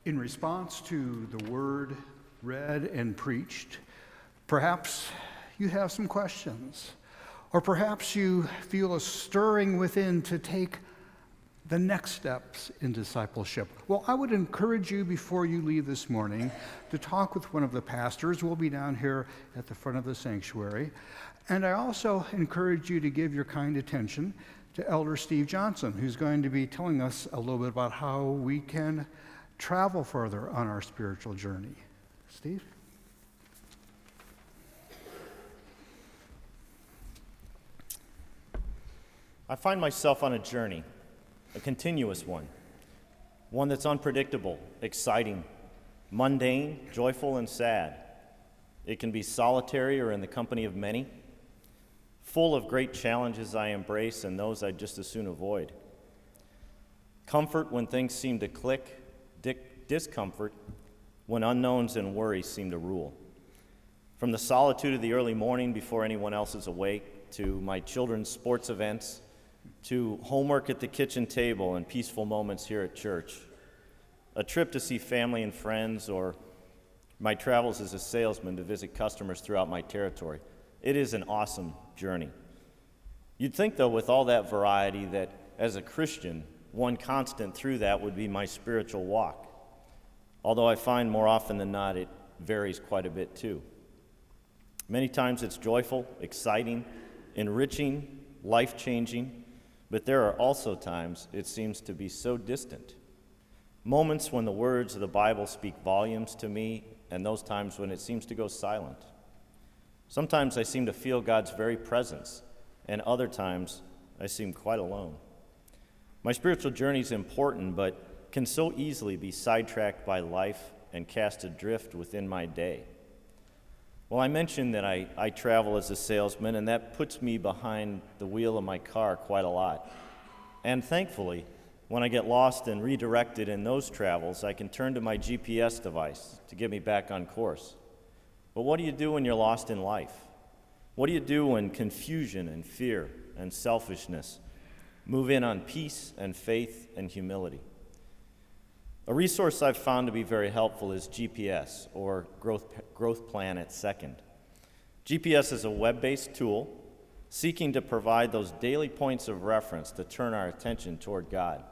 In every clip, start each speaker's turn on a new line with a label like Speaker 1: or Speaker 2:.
Speaker 1: In response to the word read and preached, perhaps you have some questions, or perhaps you feel a stirring within to take the next steps in discipleship. Well, I would encourage you before you leave this morning to talk with one of the pastors. We'll be down here at the front of the sanctuary. And I also encourage you to give your kind attention to Elder Steve Johnson, who's going to be telling us a little bit about how we can travel further on our spiritual journey. Steve?
Speaker 2: I find myself on a journey, a continuous one that's unpredictable, exciting, mundane, joyful, and sad. It can be solitary or in the company of many, full of great challenges I embrace and those I'd just as soon avoid. Comfort when things seem to click, discomfort when unknowns and worries seem to rule. From the solitude of the early morning before anyone else is awake, to my children's sports events, to homework at the kitchen table and peaceful moments here at church, a trip to see family and friends, or my travels as a salesman to visit customers throughout my territory. It is an awesome journey. You'd think, though, with all that variety, that as a Christian, one constant through that would be my spiritual walk. Although I find more often than not it varies quite a bit too. Many times it's joyful, exciting, enriching, life-changing, but there are also times it seems to be so distant. Moments when the words of the Bible speak volumes to me, and those times when it seems to go silent. Sometimes I seem to feel God's very presence, and other times I seem quite alone. My spiritual journey is important, but can so easily be sidetracked by life and cast adrift within my day. Well, I mentioned that I travel as a salesman, and that puts me behind the wheel of my car quite a lot. And thankfully, when I get lost and redirected in those travels, I can turn to my GPS device to get me back on course. But what do you do when you're lost in life? What do you do when confusion and fear and selfishness move in on peace and faith and humility? A resource I've found to be very helpful is GPS, or Growth Plan at Second. GPS is a web-based tool seeking to provide those daily points of reference to turn our attention toward God.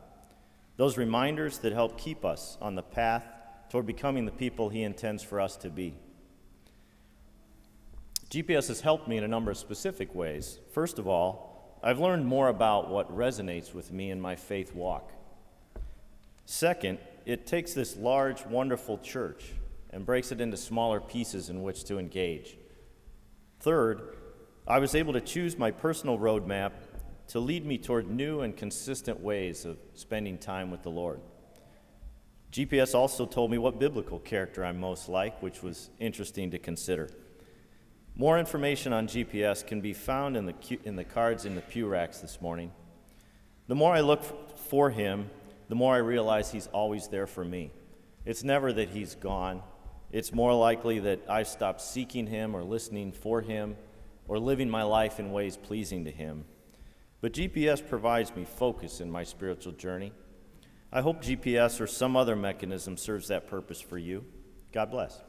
Speaker 2: Those reminders that help keep us on the path toward becoming the people He intends for us to be. GPS has helped me in a number of specific ways. First of all, I've learned more about what resonates with me in my faith walk. Second, it takes this large, wonderful church and breaks it into smaller pieces in which to engage. Third, I was able to choose my personal roadmap to lead me toward new and consistent ways of spending time with the Lord. GPS also told me what biblical character I'm most like, which was interesting to consider. More information on GPS can be found in the cards in the pew racks this morning. The more I look for Him, the more I realize He's always there for me. It's never that He's gone. It's more likely that I've stopped seeking Him or listening for Him or living my life in ways pleasing to Him. But GPS provides me focus in my spiritual journey. I hope GPS or some other mechanism serves that purpose for you. God bless.